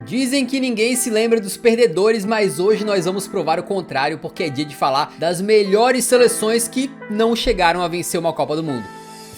Dizem que ninguém se lembra dos perdedores, mas hoje nós vamos provar o contrário, porque é dia de falar das melhores seleções que não chegaram a vencer uma Copa do Mundo.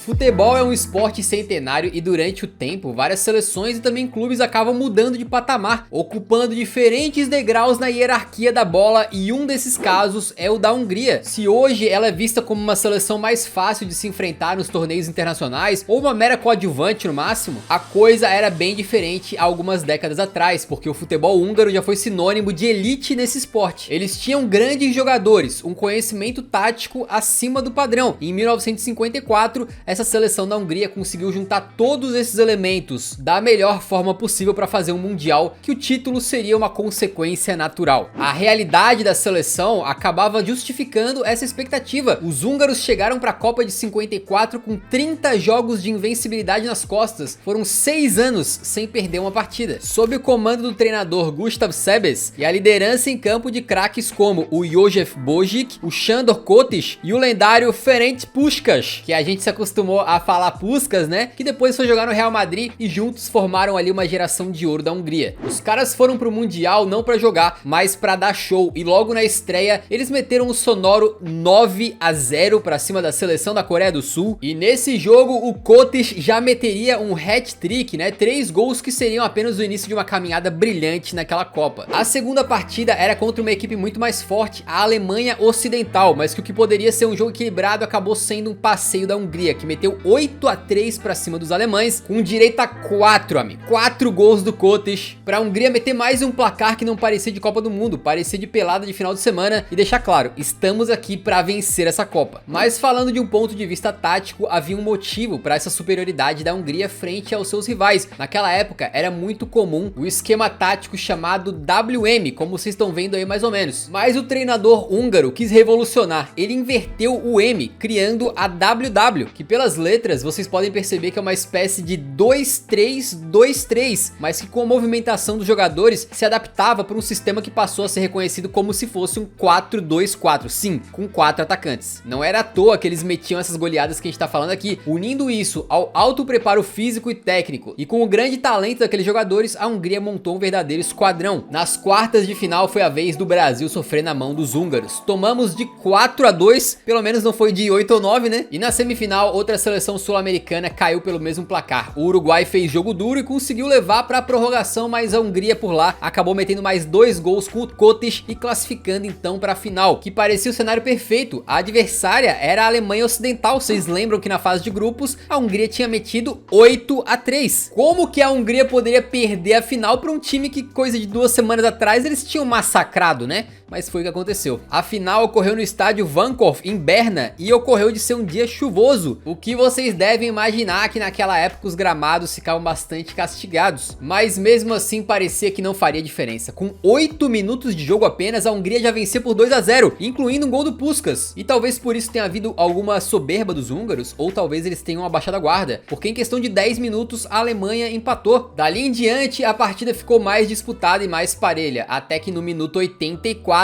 Futebol é um esporte centenário e durante o tempo, várias seleções e também clubes acabam mudando de patamar, ocupando diferentes degraus na hierarquia da bola, e um desses casos é o da Hungria. Se hoje ela é vista como uma seleção mais fácil de se enfrentar nos torneios internacionais, ou uma mera coadjuvante no máximo, a coisa era bem diferente há algumas décadas atrás, porque o futebol húngaro já foi sinônimo de elite nesse esporte. Eles tinham grandes jogadores, um conhecimento tático acima do padrão. Em 1954, essa seleção da Hungria conseguiu juntar todos esses elementos da melhor forma possível para fazer um mundial que o título seria uma consequência natural. A realidade da seleção acabava justificando essa expectativa. Os húngaros chegaram para a Copa de 54 com 30 jogos de invencibilidade nas costas. Foram 6 anos sem perder uma partida. Sob o comando do treinador Gustav Sebeś e a liderança em campo de craques como o József Božič, o Sándor Kocsis e o lendário Ferenc Puskás, que a gente se acostumou a falar Puskás, né? Que depois foi jogar no Real Madrid e juntos formaram ali uma geração de ouro da Hungria. Os caras foram pro Mundial não pra jogar, mas pra dar show, e logo na estreia eles meteram um sonoro 9-0 pra cima da seleção da Coreia do Sul, e nesse jogo o Kocsis já meteria um hat-trick, né? 3 gols que seriam apenas o início de uma caminhada brilhante naquela Copa. A segunda partida era contra uma equipe muito mais forte, a Alemanha Ocidental, mas que o que poderia ser um jogo equilibrado acabou sendo um passeio da Hungria, que meteu 8-3 pra cima dos alemães, com direito a 4, amigo. 4 gols do Kocsis, pra Hungria meter mais um placar que não parecia de Copa do Mundo, parecia de pelada de final de semana, e deixar claro, estamos aqui pra vencer essa Copa. Mas falando de um ponto de vista tático, havia um motivo pra essa superioridade da Hungria frente aos seus rivais. Naquela época era muito comum o esquema tático chamado WM, como vocês estão vendo aí mais ou menos. Mas o treinador húngaro quis revolucionar, ele inverteu o M, criando a WW, que pelas letras vocês podem perceber que é uma espécie de 2-3-2-3, mas que com a movimentação dos jogadores se adaptava para um sistema que passou a ser reconhecido como se fosse um 4-2-4, sim, com 4 atacantes. Não era à toa que eles metiam essas goleadas que a gente tá falando aqui. Unindo isso ao alto preparo físico e técnico e com o grande talento daqueles jogadores, a Hungria montou um verdadeiro esquadrão. Nas quartas de final foi a vez do Brasil sofrer na mão dos húngaros. Tomamos de 4-2, pelo menos não foi de 8 ou 9, né? E na semifinal, outra seleção sul-americana caiu pelo mesmo placar. O Uruguai fez jogo duro e conseguiu levar para a prorrogação, mas a Hungria por lá acabou metendo mais 2 gols com o Kocsis e classificando então para a final, que parecia o cenário perfeito. A adversária era a Alemanha Ocidental. Vocês lembram que na fase de grupos a Hungria tinha metido 8-3. Como que a Hungria poderia perder a final para um time que coisa de 2 semanas atrás eles tinham massacrado, né? Mas foi o que aconteceu. A final ocorreu no estádio Wankdorf, em Berna, e ocorreu de ser um dia chuvoso, o que vocês devem imaginar que naquela época os gramados ficavam bastante castigados. Mas mesmo assim parecia que não faria diferença. Com 8 minutos de jogo apenas, a Hungria já vencia por 2-0, incluindo um gol do Puskás. E talvez por isso tenha havido alguma soberba dos húngaros, ou talvez eles tenham abaixado a guarda, porque em questão de 10 minutos a Alemanha empatou. Dali em diante a partida ficou mais disputada e mais parelha, até que no minuto 84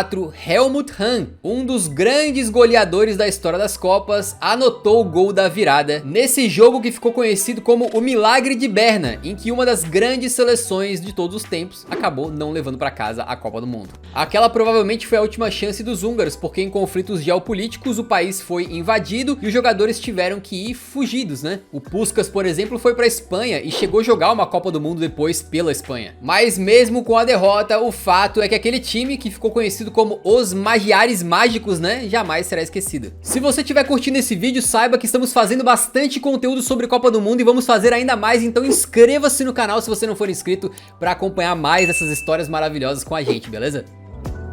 Helmut Hahn, um dos grandes goleadores da história das Copas, anotou o gol da virada nesse jogo que ficou conhecido como o Milagre de Berna, em que uma das grandes seleções de todos os tempos acabou não levando para casa a Copa do Mundo. Aquela provavelmente foi a última chance dos húngaros, porque em conflitos geopolíticos o país foi invadido e os jogadores tiveram que ir fugidos, né? O Puskás, por exemplo, foi para Espanha e chegou a jogar uma Copa do Mundo depois pela Espanha. Mas mesmo com a derrota, o fato é que aquele time que ficou conhecido como os Magiares Mágicos, né, jamais será esquecido. Se você estiver curtindo esse vídeo, saiba que estamos fazendo bastante conteúdo sobre Copa do Mundo e vamos fazer ainda mais, então inscreva-se no canal se você não for inscrito para acompanhar mais dessas histórias maravilhosas com a gente, beleza?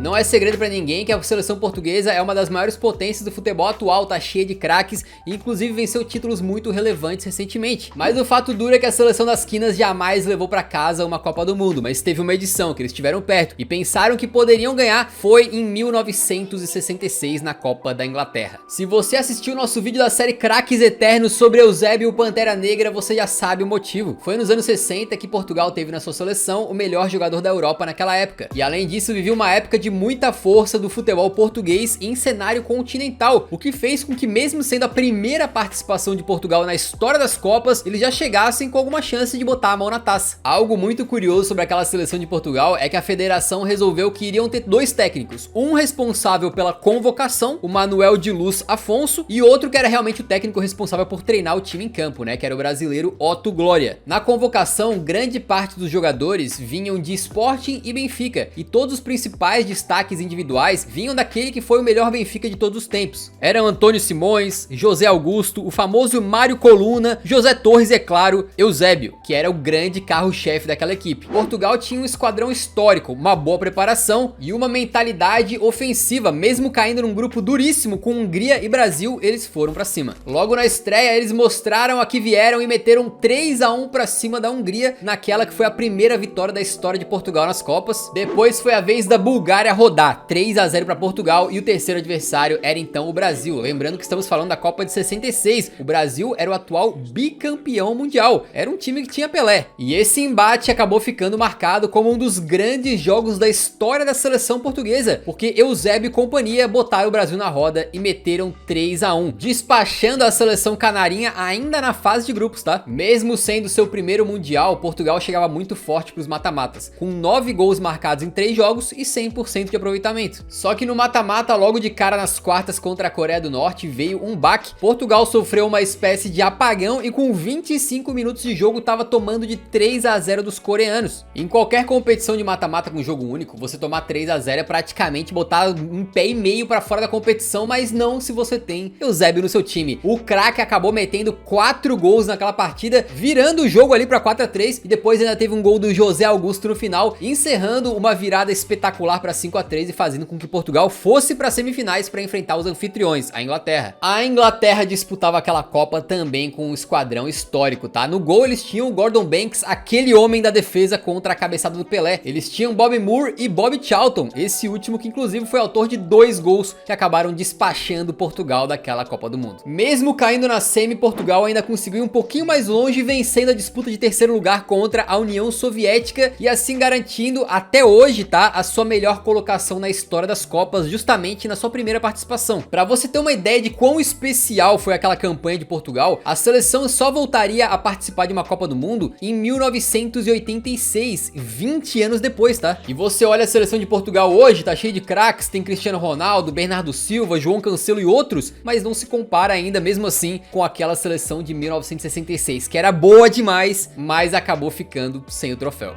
Não é segredo pra ninguém que a seleção portuguesa é uma das maiores potências do futebol atual, tá cheia de craques e inclusive venceu títulos muito relevantes recentemente. Mas o fato duro é que a seleção das quinas jamais levou pra casa uma Copa do Mundo, mas teve uma edição que eles estiveram perto e pensaram que poderiam ganhar, foi em 1966 na Copa da Inglaterra. Se você assistiu o nosso vídeo da série Craques Eternos sobre Eusébio e o Pantera Negra, você já sabe o motivo. Foi nos anos 60 que Portugal teve na sua seleção o melhor jogador da Europa naquela época, e além disso vivia uma época de muita força do futebol português em cenário continental, o que fez com que, mesmo sendo a primeira participação de Portugal na história das Copas, eles já chegassem com alguma chance de botar a mão na taça. Algo muito curioso sobre aquela seleção de Portugal é que a federação resolveu que iriam ter dois técnicos, um responsável pela convocação, o Manuel de Luz Afonso, e outro que era realmente o técnico responsável por treinar o time em campo, né, que era o brasileiro Otto Glória. Na convocação, grande parte dos jogadores vinham de Sporting e Benfica, e todos os principais destaques individuais vinham daquele que foi o melhor Benfica de todos os tempos. Eram Antônio Simões, José Augusto, o famoso Mário Coluna, José Torres e, é claro, Eusébio, que era o grande carro-chefe daquela equipe. Portugal tinha um esquadrão histórico, uma boa preparação e uma mentalidade ofensiva, mesmo caindo num grupo duríssimo com Hungria e Brasil, eles foram pra cima. Logo na estreia, eles mostraram a que vieram e meteram 3-1 pra cima da Hungria, naquela que foi a primeira vitória da história de Portugal nas Copas. Depois foi a vez da Bulgária rodar, 3-0 pra Portugal, e o terceiro adversário era então o Brasil. Lembrando que estamos falando da Copa de 66, o Brasil era o atual bicampeão mundial, era um time que tinha Pelé. E esse embate acabou ficando marcado como um dos grandes jogos da história da seleção portuguesa, porque Eusébio e companhia botaram o Brasil na roda e meteram 3-1, despachando a seleção canarinha ainda na fase de grupos, tá? Mesmo sendo seu primeiro mundial, Portugal chegava muito forte pros mata-matas, com 9 gols marcados em 3 jogos e 100% de aproveitamento. Só que no mata-mata, logo de cara nas quartas contra a Coreia do Norte, veio um baque. Portugal sofreu uma espécie de apagão e com 25 minutos de jogo tava tomando de 3-0 dos coreanos. Em qualquer competição de mata-mata com jogo único, você tomar 3-0 é praticamente botar um pé e meio pra fora da competição, mas não se você tem Eusébio no seu time. O craque acabou metendo 4 gols naquela partida, virando o jogo ali pra 4-3, e depois ainda teve um gol do José Augusto no final, encerrando uma virada espetacular pra 5-3 e fazendo com que Portugal fosse pra semifinais pra enfrentar os anfitriões, a Inglaterra. A Inglaterra disputava aquela Copa também com um esquadrão histórico, tá? No gol eles tinham o Gordon Banks, aquele homem da defesa contra a cabeçada do Pelé. Eles tinham Bobby Moore e Bobby Charlton, esse último que inclusive foi autor de 2 gols que acabaram despachando Portugal daquela Copa do Mundo. Mesmo caindo na semi, Portugal ainda conseguiu ir um pouquinho mais longe, vencendo a disputa de terceiro lugar contra a União Soviética e assim garantindo até hoje, tá, a sua melhor colocação na história das Copas, justamente na sua primeira participação. Pra você ter uma ideia de quão especial foi aquela campanha de Portugal, a seleção só voltaria a participar de uma Copa do Mundo em 1986, 20 anos depois, tá? E você olha a seleção de Portugal hoje, tá cheio de craques, tem Cristiano Ronaldo, Bernardo Silva, João Cancelo e outros, mas não se compara ainda mesmo assim com aquela seleção de 1966, que era boa demais, mas acabou ficando sem o troféu.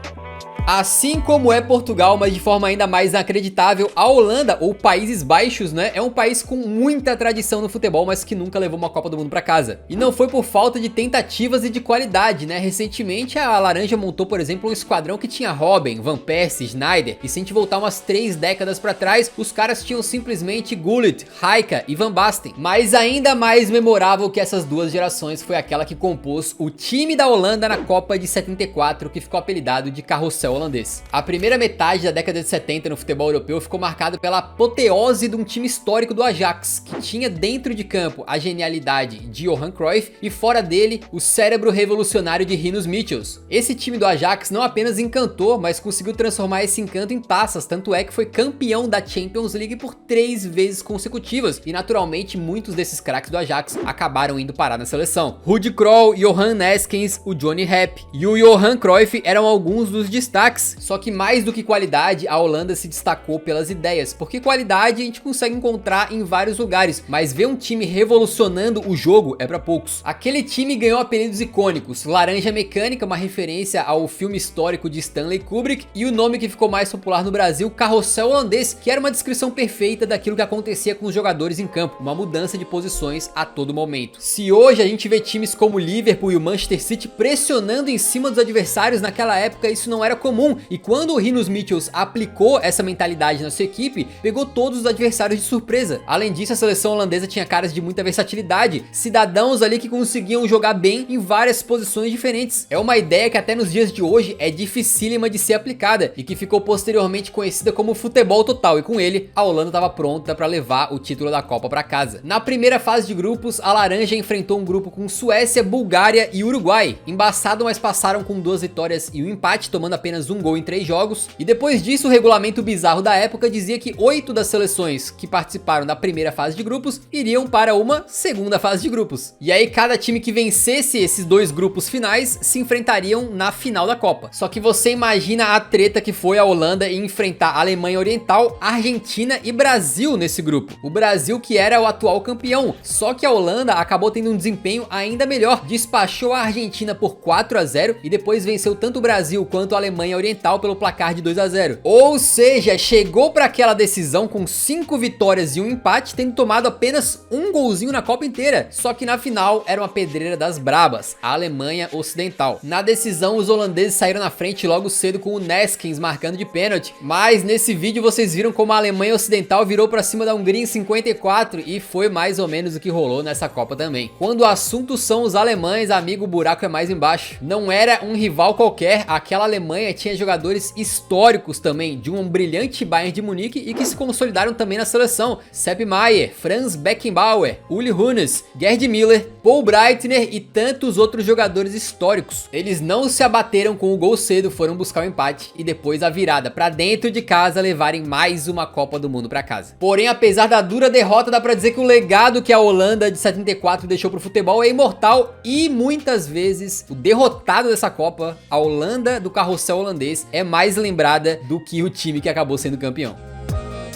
Assim como é Portugal, mas de forma ainda mais inacreditável, a Holanda, ou Países Baixos, né, é um país com muita tradição no futebol, mas que nunca levou uma Copa do Mundo pra casa. E não foi por falta de tentativas e de qualidade, né? Recentemente a Laranja montou, por exemplo, um esquadrão que tinha Robben, Van Persie, Sneijder, e se a gente voltar umas 3 décadas pra trás, os caras tinham simplesmente Gullit, Rijka e Van Basten. Mas ainda mais memorável que essas duas gerações foi aquela que compôs o time da Holanda na Copa de 74, que ficou apelidado de Carrossel holandês. A primeira metade da década de 70 no futebol europeu ficou marcada pela apoteose de um time histórico do Ajax, que tinha dentro de campo a genialidade de Johan Cruyff e fora dele o cérebro revolucionário de Rinus Michels. Esse time do Ajax não apenas encantou, mas conseguiu transformar esse encanto em taças, tanto é que foi campeão da Champions League por 3 vezes consecutivas, e naturalmente muitos desses craques do Ajax acabaram indo parar na seleção. Ruud Krol, Johan Neskens, o Johnny Rep e o Johan Cruyff eram alguns dos destaques. Só que mais do que qualidade, a Holanda se destacou pelas ideias, porque qualidade a gente consegue encontrar em vários lugares, mas ver um time revolucionando o jogo é pra poucos. Aquele time ganhou apelidos icônicos: Laranja Mecânica, uma referência ao filme histórico de Stanley Kubrick, e o nome que ficou mais popular no Brasil, Carrossel Holandês, que era uma descrição perfeita daquilo que acontecia com os jogadores em campo, uma mudança de posições a todo momento. Se hoje a gente vê times como o Liverpool e o Manchester City pressionando em cima dos adversários, naquela época isso não era comum, e quando o Rinus Michels aplicou essa mentalidade na sua equipe, pegou todos os adversários de surpresa. Além disso, a seleção holandesa tinha caras de muita versatilidade, cidadãos ali que conseguiam jogar bem em várias posições diferentes. É uma ideia que até nos dias de hoje é dificílima de ser aplicada e que ficou posteriormente conhecida como futebol total, e com ele a Holanda estava pronta para levar o título da Copa para casa. Na primeira fase de grupos, a Laranja enfrentou um grupo com Suécia, Bulgária e Uruguai. Embaçado, mas passaram com 2 vitórias e um empate, tomando apenas um gol em 3 jogos. E depois disso, o regulamento bizarro da época dizia que 8 das seleções que participaram da primeira fase de grupos iriam para uma segunda fase de grupos. E aí cada time que vencesse esses 2 grupos finais se enfrentariam na final da Copa. Só que você imagina a treta que foi a Holanda em enfrentar a Alemanha Oriental, Argentina e Brasil nesse grupo. O Brasil que era o atual campeão, só que a Holanda acabou tendo um desempenho ainda melhor, despachou a Argentina por 4-0 e depois venceu tanto o Brasil quanto a Alemanha Oriental pelo placar de 2-0. Ou seja, chegou para aquela decisão com 5 vitórias e um empate, tendo tomado apenas um golzinho na Copa inteira. Só que na final era uma pedreira das brabas, a Alemanha Ocidental. Na decisão, os holandeses saíram na frente logo cedo com o Neskens marcando de pênalti, mas nesse vídeo vocês viram como a Alemanha Ocidental virou para cima da Hungria em 54 e foi mais ou menos o que rolou nessa Copa também. Quando o assunto são os alemães, amigo, o buraco é mais embaixo. Não era um rival qualquer, aquela Alemanha tinha jogadores históricos também, de um brilhante Bayern de Munique e que se consolidaram também na seleção. Sepp Maier, Franz Beckenbauer, Uli Hoeneß, Gerd Müller, Paul Breitner e tantos outros jogadores históricos. Eles não se abateram com o gol cedo, foram buscar o empate e depois a virada para dentro de casa levarem mais uma Copa do Mundo para casa. Porém, apesar da dura derrota, dá pra dizer que o legado que a Holanda de 74 deixou pro futebol é imortal e muitas vezes o derrotado dessa Copa, a Holanda do carrossel holandês, é mais lembrada do que o time que acabou sendo campeão.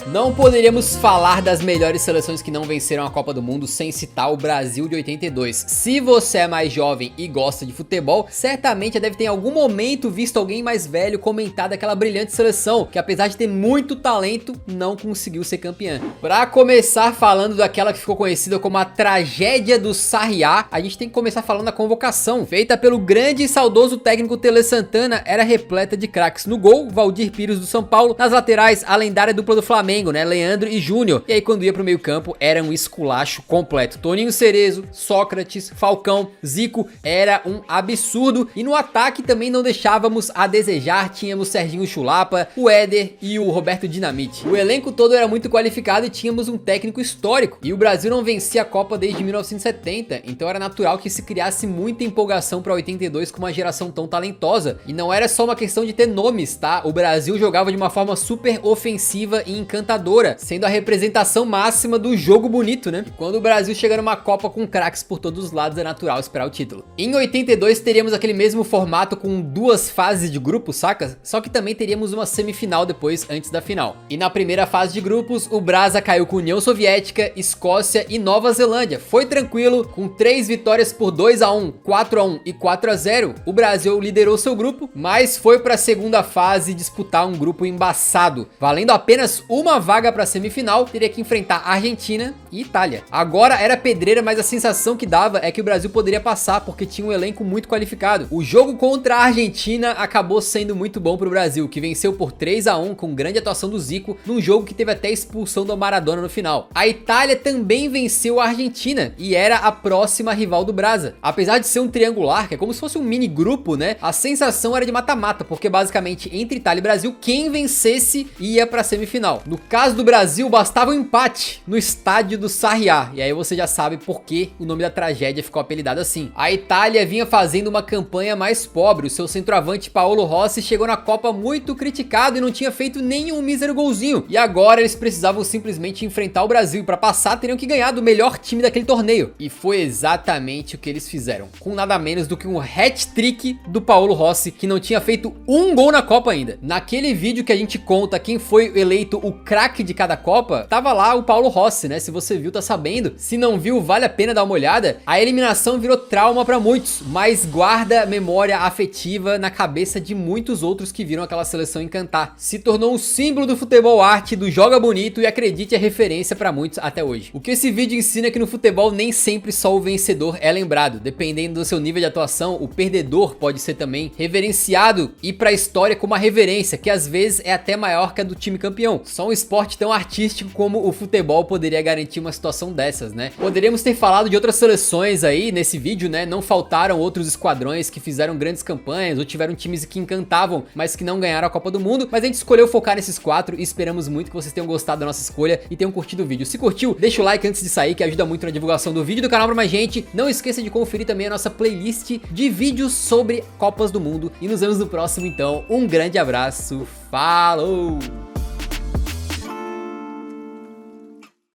Não poderíamos falar das melhores seleções que não venceram a Copa do Mundo sem citar o Brasil de 82. Se você é mais jovem e gosta de futebol, certamente deve ter em algum momento visto alguém mais velho comentar daquela brilhante seleção, que apesar de ter muito talento, não conseguiu ser campeã. Pra começar falando daquela que ficou conhecida como a tragédia do Sarriá, a gente tem que começar falando da convocação. Feita pelo grande e saudoso técnico Tele Santana, era repleta de craques. No gol, Valdir Pires do São Paulo. Nas laterais, a lendária dupla do Flamengo, né? Leandro e Júnior. E aí quando ia pro meio campo, era um esculacho completo. Toninho Cerezo, Sócrates, Falcão, Zico, era um absurdo. E no ataque também não deixávamos a desejar. Tínhamos Serginho Chulapa, o Éder e o Roberto Dinamite. O elenco todo era muito qualificado e tínhamos um técnico histórico. E o Brasil não vencia a Copa desde 1970, então era natural que se criasse muita empolgação para 82 com uma geração tão talentosa. E não era só uma questão de ter nomes, tá? O Brasil jogava de uma forma super ofensiva e encantadora, sendo a representação máxima do jogo bonito, né? E quando o Brasil chega numa Copa com craques por todos os lados, é natural esperar o título. Em 82 teríamos aquele mesmo formato com 2 fases de grupo, saca? Só que também teríamos uma semifinal depois, antes da final. E na primeira fase de grupos, o Brasa caiu com União Soviética, Escócia e Nova Zelândia. Foi tranquilo, com 3 vitórias por 2-1, 4-1 e 4-0. O Brasil liderou seu grupo, mas foi para a segunda fase disputar um grupo embaçado, valendo apenas uma vaga para a semifinal, teria que enfrentar Argentina e Itália. Agora era pedreira, mas a sensação que dava é que o Brasil poderia passar porque tinha um elenco muito qualificado. O jogo contra a Argentina acabou sendo muito bom pro Brasil, que venceu por 3-1 com grande atuação do Zico, num jogo que teve até expulsão do Maradona no final. A Itália também venceu a Argentina e era a próxima rival do Brasa. Apesar de ser um triangular, que é como se fosse um mini grupo, né? A sensação era de mata-mata, porque basicamente entre Itália e Brasil, quem vencesse ia pra semifinal. No caso do Brasil, bastava um empate no estádio do Sarriá. E aí você já sabe por que o nome da tragédia ficou apelidado assim. A Itália vinha fazendo uma campanha mais pobre. O seu centroavante Paolo Rossi chegou na Copa muito criticado e não tinha feito nenhum mísero golzinho. E agora eles precisavam simplesmente enfrentar o Brasil. E para passar, teriam que ganhar do melhor time daquele torneio. E foi exatamente o que eles fizeram. Com nada menos do que um hat-trick do Paolo Rossi, que não tinha feito um gol na Copa ainda. Naquele vídeo que a gente conta quem foi eleito o craque de cada Copa, tava lá o Paolo Rossi, né? Se você viu, tá sabendo. Se não viu, vale a pena dar uma olhada. A eliminação virou trauma pra muitos, mas guarda memória afetiva na cabeça de muitos outros que viram aquela seleção encantar. Se tornou um símbolo do futebol arte, do joga bonito e acredite, é referência pra muitos até hoje. O que esse vídeo ensina é que no futebol nem sempre só o vencedor é lembrado. Dependendo do seu nível de atuação, o perdedor pode ser também reverenciado e pra história com uma reverência, que às vezes é até maior que a do time campeão. Só um esporte tão artístico como o futebol poderia garantir em uma situação dessas, né? Poderíamos ter falado de outras seleções aí nesse vídeo, né? Não faltaram outros esquadrões que fizeram grandes campanhas ou tiveram times que encantavam, mas que não ganharam a Copa do Mundo, mas a gente escolheu focar nesses 4 e esperamos muito que vocês tenham gostado da nossa escolha e tenham curtido o vídeo. Se curtiu, deixa o like antes de sair, que ajuda muito na divulgação do vídeo do canal pra mais gente. Não esqueça de conferir também a nossa playlist de vídeos sobre Copas do Mundo e nos vemos no próximo então. Um grande abraço, falou!